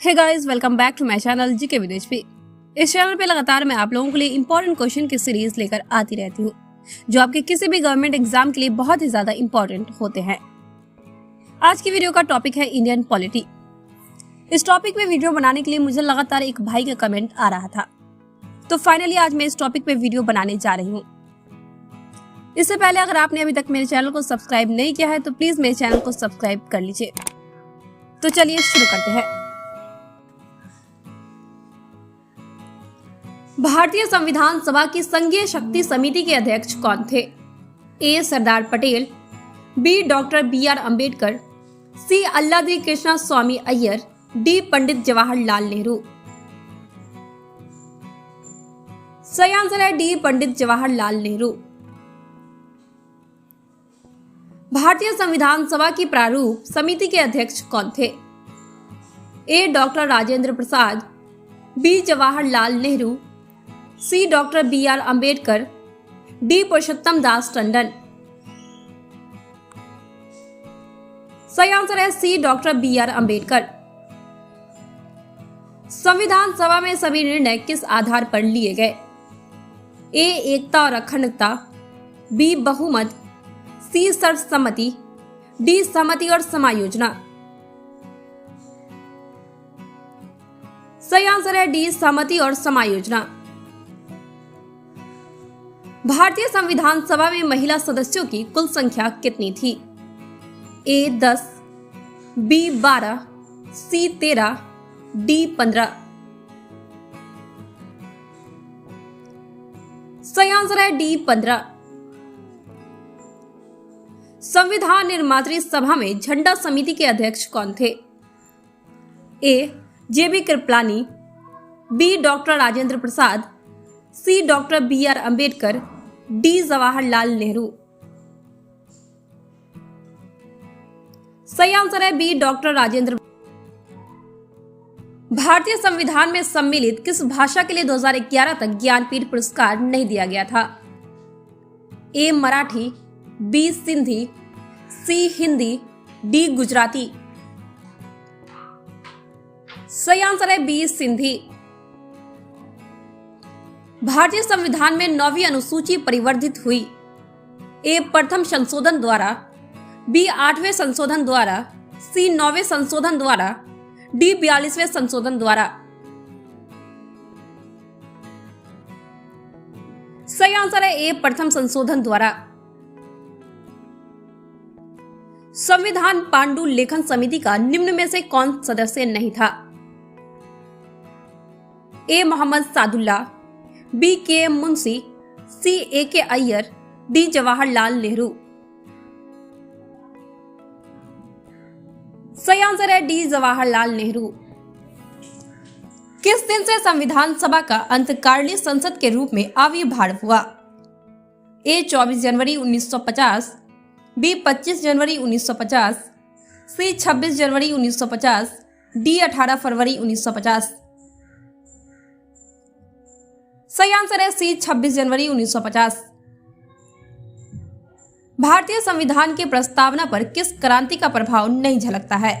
Hey guys, welcome back to my channel GK Videsh पे। इस channel पे लगातार मैं आप लोगों के लिए इंपॉर्टेंट क्वेश्चन की सीरीज लेकर आती रहती हूँ, जो आपके किसी भी गवर्नमेंट एग्जाम के लिए बहुत ही ज्यादा इंपॉर्टेंट होते हैं। आज की वीडियो का टॉपिक है इंडियन पॉलिटी। इस टॉपिक पे वीडियो बनाने के लिए मुझे लगातार एक भाई का कमेंट आ रहा था, तो फाइनली आज मैं इस टॉपिक पे वीडियो बनाने जा रही हूँ। इससे पहले अगर आपने अभी तक मेरे चैनल को सब्सक्राइब नहीं किया है तो प्लीज मेरे चैनल को सब्सक्राइब कर लीजिए। तो चलिए शुरू करते हैं। भारतीय संविधान सभा की संघीय शक्ति समिति के अध्यक्ष कौन थे? A. Sardar Patel, B. Doctor BR. Ambedkar, C. Alladi Krishna Swami Ayyar, D. Pandit Jawaharlal Nehru. सही आंसर है डी. पंडित जवाहरलाल नेहरू। भारतीय संविधान सभा की प्रारूप समिति के अध्यक्ष कौन थे? A. Doctor Rajendra Prasad, B. Jawaharlal Nehru, C. Doctor BR. Ambedkar, D. Purushottam Das Tandon. सही आंसर है सी. डॉक्टर बी.आर. अंबेडकर। संविधान सभा में सभी निर्णय किस आधार पर लिए गए? ए. एकता और अखंडता, बी. बहुमत, सी. सर्वसम्मति, डी. सहमति और समायोजना। सही आंसर है डी. सहमति और समायोजना। भारतीय संविधान सभा में महिला सदस्यों की कुल संख्या कितनी थी? ए. 10, बी. 12, सी. 13, डी. 15। सही आंसर है डी. 15। संविधान निर्मात्री सभा में झंडा समिति के अध्यक्ष कौन थे? A. JB. Kripalani, B. Doctor Rajendra Prasad, C. Doctor BR. Ambedkar, D. Jawaharlal Nehru. सही आंसर है बी. डॉक्टर राजेंद्र। भारतीय संविधान में सम्मिलित किस भाषा के लिए 2011 तक ज्ञानपीठ पुरस्कार नहीं दिया गया था? ए. मराठी, बी. सिंधी, सी. हिंदी, डी. गुजराती। सही आंसर है बी. सिंधी। भारतीय संविधान में 9वीं अनुसूची परिवर्धित हुई? ए. प्रथम संशोधन द्वारा, बी. 8वें संशोधन द्वारा, सी. 9वें संशोधन द्वारा, डी. 42वें संशोधन द्वारा। सही आंसर है ए. प्रथम संशोधन द्वारा। संविधान पांडु लेखन समिति का निम्न में से कौन सदस्य नहीं था? ए. मोहम्मद सादुल्ला, बी. के. मुंशी, सी. ए. के. अय्यर, डी. जवाहरलाल नेहरू। सही आंसर है डी. जवाहरलाल नेहरू। किस दिन से संविधान सभा का अंतकालीन संसद के रूप में आविर्भाव हुआ? ए. 24 जनवरी 1950, बी. 25 जनवरी 1950, सी. 26 जनवरी 1950, डी. 18 फरवरी 1950। सही आंसर है सी. 26 जनवरी 1950। भारतीय संविधान की प्रस्तावना पर किस क्रांति का प्रभाव नहीं झलकता है?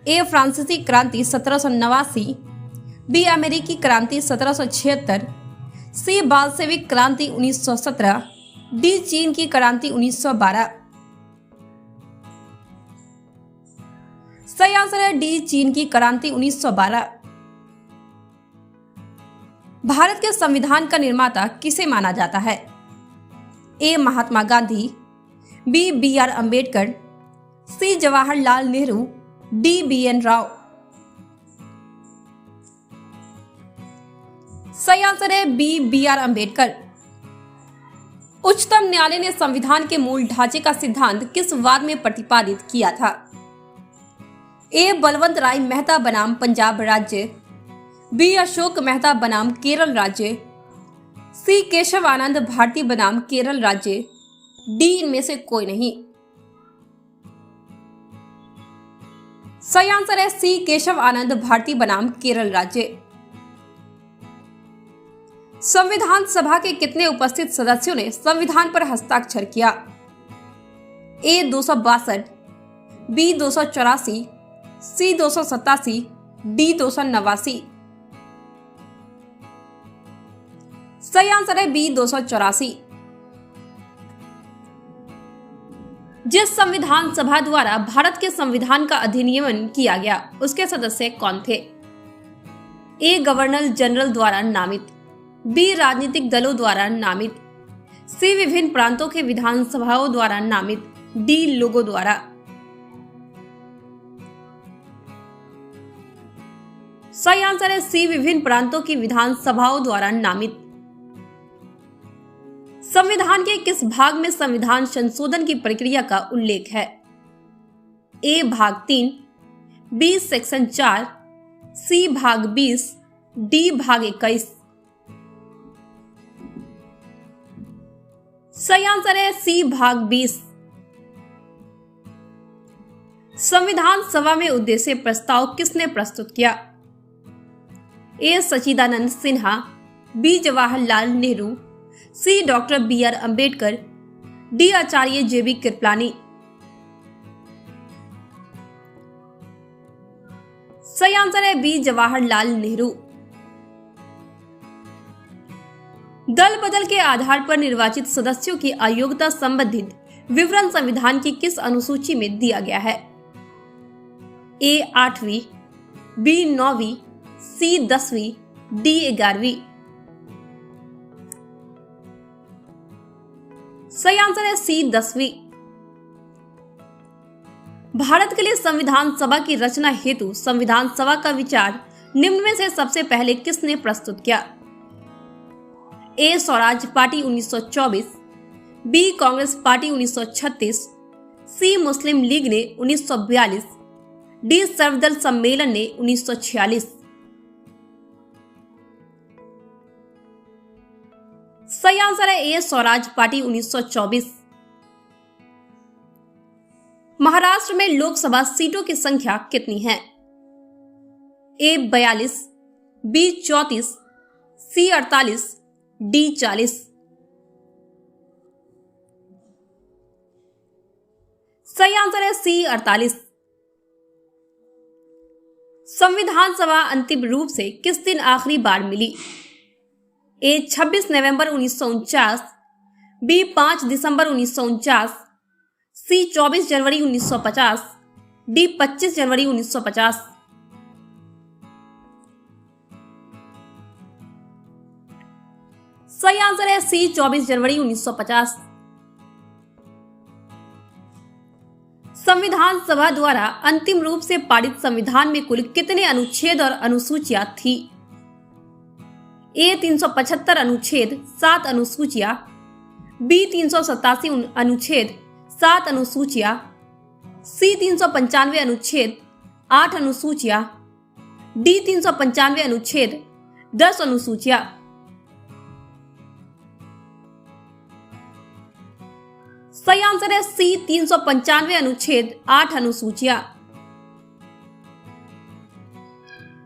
ए. फ्रांसीसी क्रांति 1789, बी. अमेरिकी क्रांति 1776, सी. बाल्शेविक क्रांति 1917, डी. चीन की क्रांति 1912। सही आंसर है डी. चीन की क्रांति 1912। भारत के संविधान का निर्माता किसे माना जाता है? ए. महात्मा गांधी, बी. बी.आर. अंबेडकर, सी. जवाहरलाल नेहरू, डी. बी.एन. राव। सही आंसर है बी. बी.आर. अंबेडकर। उच्चतम न्यायालय ने संविधान के मूल ढांचे का सिद्धांत किस वाद में प्रतिपादित किया था? ए. बलवंत राय मेहता बनाम पंजाब राज्य, बी. अशोक मेहता बनाम केरल राज्य, सी. केशव आनंद भारती बनाम केरल राज्य, डी. इनमें से कोई नहीं। सही आंसर है सी. केशव आनंद भारती बनाम केरल राज्य। संविधान सभा के कितने उपस्थित सदस्यों ने संविधान पर हस्ताक्षर किया? ए. 262, बी. 284, सी. 287, डी 289। सही आंसर है बी 284। जिस संविधान सभा द्वारा भारत के संविधान का अधिनियमन किया गया उसके सदस्य कौन थे? ए गवर्नर जनरल द्वारा नामित, बी राजनीतिक दलों द्वारा नामित, सी विभिन्न प्रांतों के विधानसभाओं द्वारा नामित, डी लोगों द्वारा। सही आंसर है सी विभिन्न प्रांतों की विधानसभाओं द्वारा नामित। संविधान के किस भाग में संविधान संशोधन की प्रक्रिया का उल्लेख है? ए भाग 3, बी सेक्शन 4, सी भाग 20, डी भाग 21। सही आंसर है सी भाग 20। संविधान सभा में उद्देश्य प्रस्ताव किसने प्रस्तुत किया? ए सच्चिदानंद Sinha, B Jawaharlal Nehru, C doctor BR. Ambedkar, D आचार्य जे.बी. कृपलानी। सही आंसर है बी जवाहरलाल नेहरू। दल बदल के आधार पर निर्वाचित सदस्यों की अयोग्यता संबंधित विवरण संविधान की किस अनुसूची में दिया गया है? ए 8वीं, बी 9वीं, सी 10वीं, डी 11वीं। सही आंसर है सी 10वीं। भारत के लिए संविधान सभा की रचना हेतु संविधान सभा का विचार निम्न में से सबसे पहले किसने प्रस्तुत किया? A Swaraj Party 1924, B Congress Party 1936, C Muslim League ने 1942, डी सर्वदल सम्मेलन ने 1946। सही आंसर है ए स्वराज पार्टी 1924। महाराष्ट्र में लोकसभा सीटों की संख्या कितनी है? ए 42, बी 34, सी 48, डी 40। सही आंसर है सी 48। संविधान सभा अंतिम रूप से किस दिन आखिरी बार मिली? ए 26 नवंबर 1949, बी 5 दिसंबर 1949, सी 24 जनवरी 1950, डी 25 जनवरी 1950। सही आंसर है सी 24 जनवरी 1950। संविधान सभा द्वारा अंतिम रूप से पारित संविधान में कुल कितने अनुच्छेद और अनुसूचियां थी? ए 375 अनुच्छेद 7 अनुसूचियां, बी 387 अनुच्छेद 7 अनुसूचियां, सी 395 अनुच्छेद 8 अनुसूचियां, डी 395 अनुच्छेद 10 अनुसूचियां। सही आंसर है सी 395 अनुच्छेद 8 अनुसूचियां।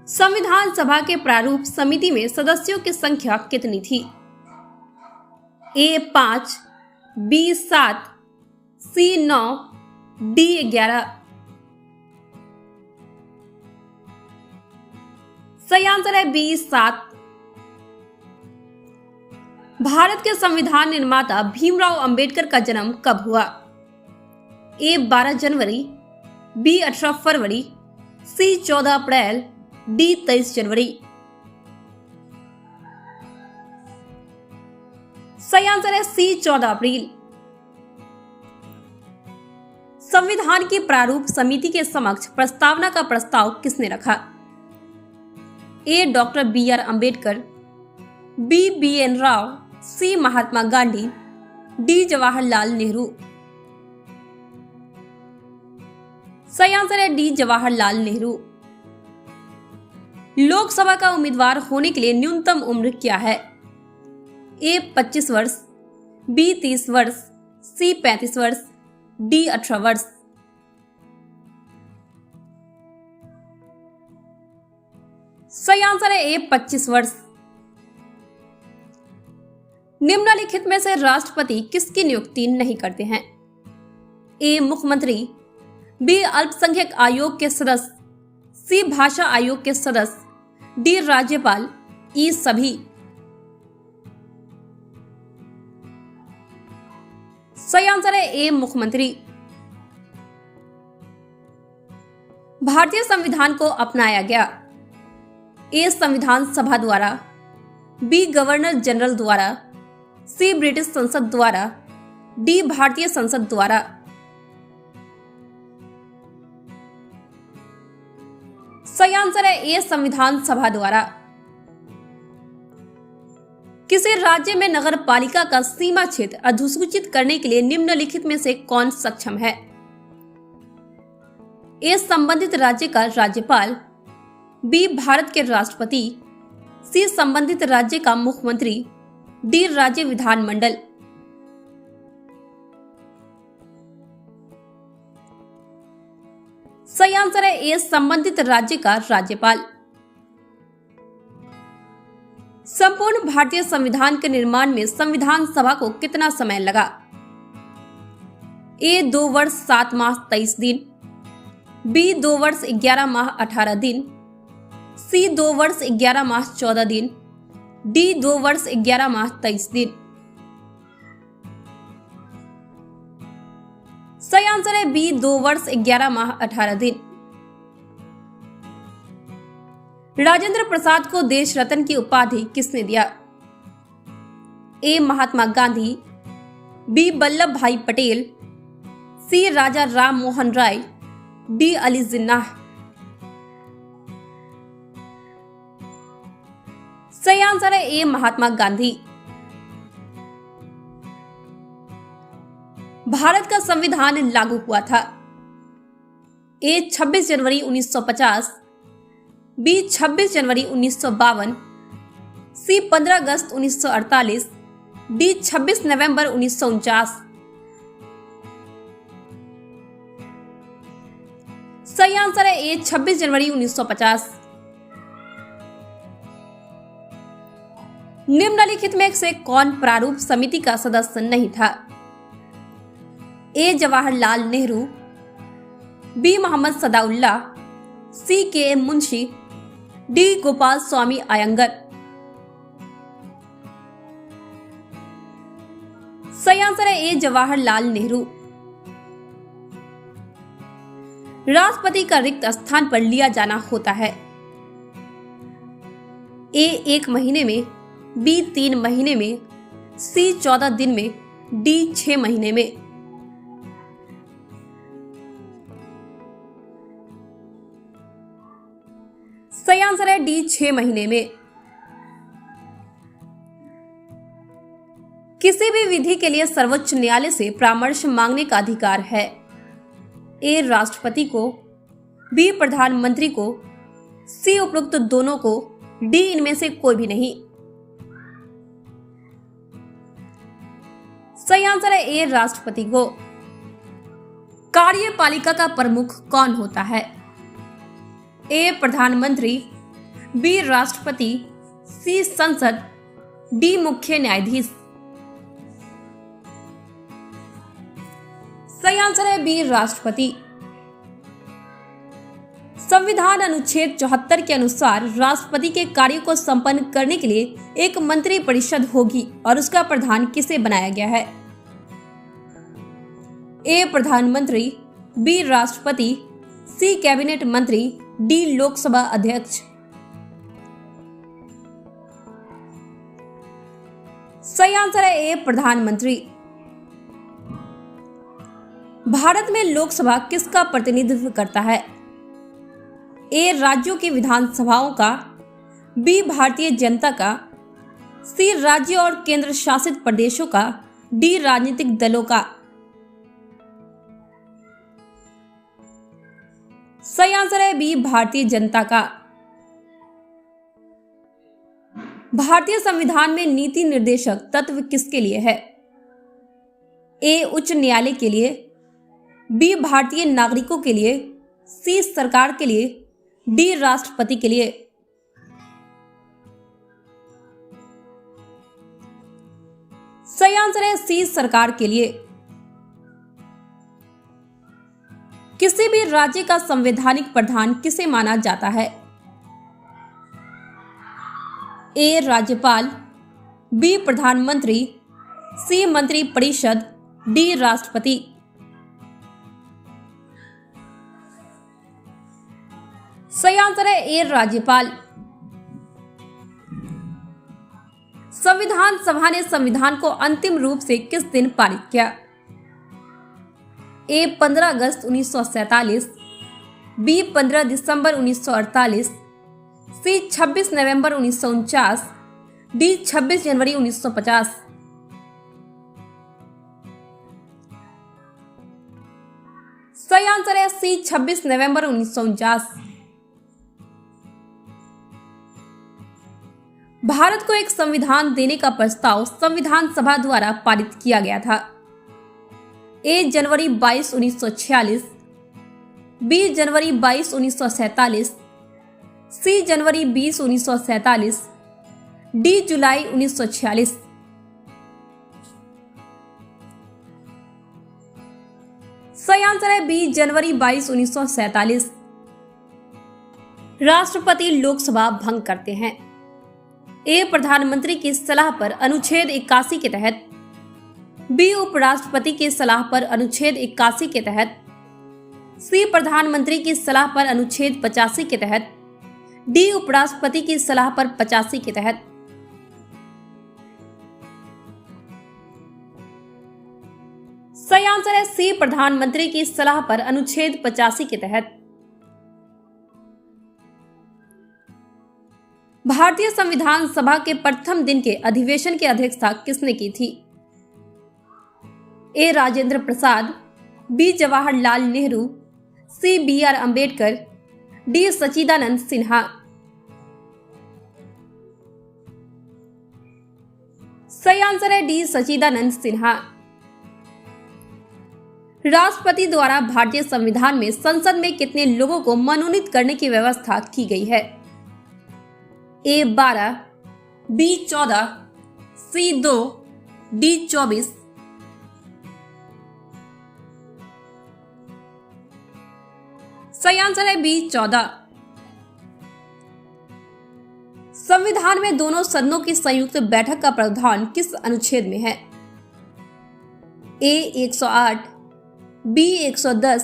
संविधान सभा के प्रारूप समिति में सदस्यों की संख्या कितनी थी? ए 5, बी 7, सी 9, डी 11। सही आंसर है बी 7। भारत के संविधान निर्माता भीमराव अंबेडकर का जन्म कब हुआ? ए 12 जनवरी, बी 18 फरवरी, सी 14 अप्रैल, डी 23 जनवरी। सही आंसर है सी 14 अप्रैल। संविधान की प्रारूप समिति के समक्ष प्रस्तावना का प्रस्ताव किसने रखा? A doctor BR. Ambedkar, B BN. Rao, C Mahatma Gandhi, D Jawaharlal Nehru. सही आंसर है डी जवाहरलाल नेहरू। लोकसभा का उम्मीदवार होने के लिए न्यूनतम उम्र क्या है? ए 25 वर्ष, बी 30 वर्ष, सी 35 वर्ष, डी 18 वर्ष। सही आंसर है ए 25 वर्ष। निम्नलिखित में से राष्ट्रपति किसकी नियुक्ति नहीं करते हैं? ए मुख्यमंत्री, बी अल्पसंख्यक आयोग के सदस्य, सी भाषा आयोग के सदस्य, डी राज्यपाल, ई सभी। सही आंसर है ए मुख्यमंत्री। भारतीय संविधान को अपनाया गया। ए संविधान सभा द्वारा, बी गवर्नर जनरल द्वारा, सी ब्रिटिश संसद द्वारा, डी भारतीय संसद द्वारा। सही आंसर है ए संविधान सभा द्वारा। किसी राज्य में नगर पालिका का सीमा क्षेत्र अधिसूचित करने के लिए निम्नलिखित में से कौन सक्षम है? ए संबंधित राज्य का राज्यपाल, बी भारत के राष्ट्रपति, सी संबंधित राज्य का मुख्यमंत्री, डी राज्य विधानमंडल। सही आंसर है ए संबंधित राज्य का राज्यपाल। संपूर्ण भारतीय संविधान के निर्माण में संविधान सभा को कितना समय लगा? ए 2 वर्ष 7 माह 23 दिन, बी 2 वर्ष 11 माह 18 दिन, सी 2 वर्ष 11 माह 14 दिन, डी 2 वर्ष 11 माह 23 दिन। सही आंसर है बी 2 वर्ष 11 माह 18 दिन। राजेंद्र प्रसाद को देश रत्न की उपाधि किसने दिया? ए महात्मा गांधी, बी वल्लभ भाई पटेल, सी राजा राम मोहन राय, डी अली जिन्नाह। सही आंसर है ए महात्मा गांधी। भारत का संविधान लागू हुआ था। ए 26 जनवरी 1950, बी 26 जनवरी 1952, सी 15 अगस्त 1948, डी 26 नवंबर 1949। सही आंसर है ए 26 जनवरी 1950। निम्नलिखित में से कौन प्रारूप समिति का सदस्य नहीं था? ए जवाहरलाल नेहरू, बी मोहम्मद सदाउल्लाह, सी के एम मुंशी, डी गोपाल स्वामी अयंगर। सही आंसर है ए जवाहरलाल नेहरू। राष्ट्रपति का रिक्त स्थान पर लिया जाना होता है। ए 1 महीने में, बी 3 महीने में, सी 14 दिन में, डी 6 महीने में। सही आंसर है डी 6 महीने में। किसी भी विधि के लिए सर्वोच्च न्यायालय से परामर्श मांगने का अधिकार है। ए राष्ट्रपति को, बी प्रधानमंत्री को, सी उपरोक्त दोनों को, डी इनमें से कोई भी नहीं। सही आंसर है ए राष्ट्रपति को। कार्यपालिका का प्रमुख कौन होता है? ए प्रधानमंत्री, बी राष्ट्रपति, सी संसद, डी मुख्य न्यायाधीश। सही आंसर है बी राष्ट्रपति। संविधान अनुच्छेद 74 के अनुसार राष्ट्रपति के कार्यों को संपन्न करने के लिए एक मंत्री परिषद होगी और उसका प्रधान किसे बनाया गया है? ए प्रधानमंत्री, बी राष्ट्रपति, सी कैबिनेट मंत्री, डी लोकसभा अध्यक्ष। सही आंसर है ए प्रधानमंत्री। भारत में लोकसभा किसका प्रतिनिधित्व करता है? ए राज्यों की विधानसभाओं का, बी भारतीय जनता का, सी राज्य और केंद्र शासित प्रदेशों का, डी राजनीतिक दलों का। सही आंसर है बी भारतीय जनता का। भारतीय संविधान में नीति निर्देशक तत्व किसके लिए है? ए उच्च न्यायालय के लिए, बी भारतीय नागरिकों के लिए, सी सरकार के लिए, डी राष्ट्रपति के लिए। सही आंसर है सी सरकार के लिए। किसी भी राज्य का संवैधानिक प्रधान किसे माना जाता है? ए राज्यपाल, बी प्रधानमंत्री, सी मंत्री परिषद, डी राष्ट्रपति। सही आंसर है ए राज्यपाल। संविधान सभा ने संविधान को अंतिम रूप से किस दिन पारित किया? ए 15 अगस्त 1947, बी 15 दिसंबर 1948, सी 26 नवंबर 1949, डी 26 जनवरी 1950। सही आंसर है सी 26 नवंबर 1949। भारत को एक संविधान देने का प्रस्ताव संविधान सभा द्वारा पारित किया गया था। ए जनवरी 22, 1946, बी जनवरी 22, 1947, सी जनवरी 20, 1947, डी जुलाई 1946। सही आंसर है बी जनवरी 22, 1947। राष्ट्रपति लोकसभा भंग करते हैं। ए प्रधानमंत्री की सलाह पर अनुच्छेद 81 के तहत, बी उपराष्ट्रपति की सलाह पर अनुच्छेद 81 के तहत, सी प्रधानमंत्री की सलाह पर अनुच्छेद 85 के तहत, डी उपराष्ट्रपति की सलाह पर 85 के तहत। सही आंसर है सी प्रधानमंत्री की सलाह पर अनुच्छेद 85 के तहत। भारतीय संविधान सभा के प्रथम दिन के अधिवेशन की अध्यक्षता किसने की थी? ए राजेंद्र प्रसाद, बी जवाहरलाल नेहरू, सी बी.आर. अंबेडकर, डी सच्चिदानंद सिन्हा। सही आंसर है डी सच्चिदानंद सिन्हा। राष्ट्रपति द्वारा भारतीय संविधान में संसद में कितने लोगों को मनोनीत करने की व्यवस्था की गई है? ए 12, बी 14, सी 2, डी 24। सही आंसर है बी 14। संविधान में दोनों सदनों की संयुक्त बैठक का प्रावधान किस अनुच्छेद में है? ए 108, बी 110,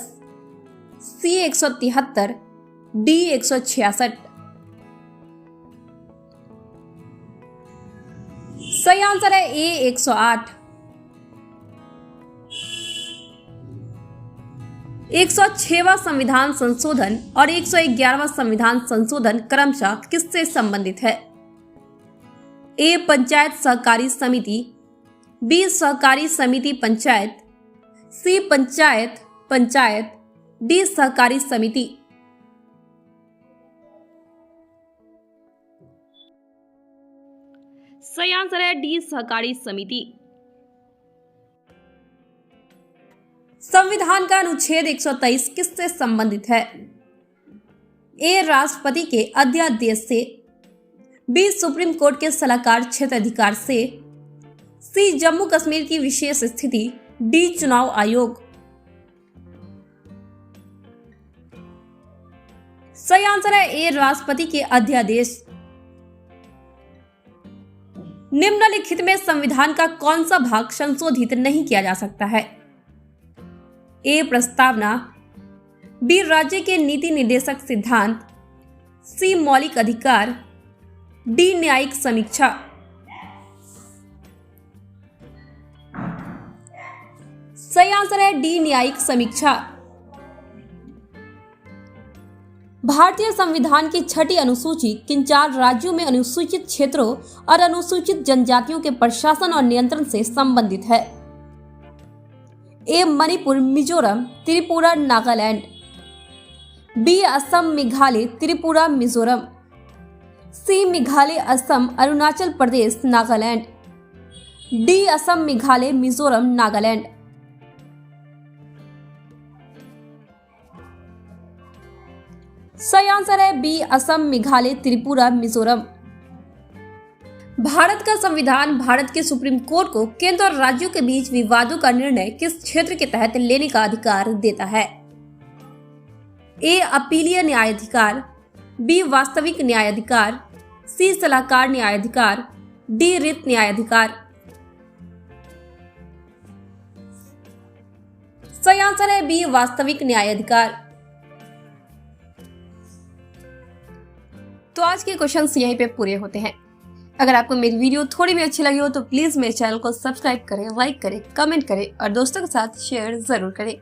सी 173, डी 166। सही आंसर है ए 108। 106वां संविधान संशोधन और 111वां संविधान संशोधन क्रमशः किससे संबंधित है? ए पंचायत सहकारी समिति, बी सहकारी समिति पंचायत, सी पंचायत पंचायत, डी सहकारी समिति। सही आंसर है डी सहकारी समिति। संविधान का अनुच्छेद 123 किससे संबंधित है? ए राष्ट्रपति के अध्यादेश से, बी सुप्रीम कोर्ट के सलाहकार क्षेत्र अधिकार से, सी जम्मू कश्मीर की विशेष स्थिति, डी चुनाव आयोग। सही आंसर है ए राष्ट्रपति के अध्यादेश। निम्नलिखित में संविधान का कौन सा भाग संशोधित नहीं किया जा सकता है? ए प्रस्तावना, बी राज्य के नीति निर्देशक सिद्धांत, सी मौलिक अधिकार, डी न्यायिक समीक्षा। सही आंसर है डी न्यायिक समीक्षा। भारतीय संविधान की छठी अनुसूची किन 4 राज्यों में अनुसूचित क्षेत्रों और अनुसूचित जनजातियों के प्रशासन और नियंत्रण से संबंधित है? ए मणिपुर, मिजोरम, त्रिपुरा, नागालैंड, बी असम, मेघालय, त्रिपुरा, मिजोरम, सी मेघालय, असम, अरुणाचल प्रदेश, नागालैंड, डी असम, मेघालय, मिजोरम, नागालैंड। सही आंसर है बी असम, मेघालय, त्रिपुरा, मिजोरम। भारत का संविधान भारत के सुप्रीम कोर्ट को केंद्र और राज्यों के बीच विवादों का निर्णय किस क्षेत्र के तहत लेने का अधिकार देता है? ए अपीलीय न्यायाधिकार, बी वास्तविक न्यायाधिकार, सी सलाहकार न्यायाधिकार, डी रिट न्यायाधिकार। सही आंसर है बी वास्तविक न्यायाधिकार। तो आज के क्वेश्चंस यहीं पे पूरे होते हैं। अगर आपको मेरी वीडियो थोड़ी भी अच्छी लगी हो तो प्लीज मेरे चैनल को सब्सक्राइब करें, लाइक करें, कमेंट करें और दोस्तों के साथ शेयर जरूर करें।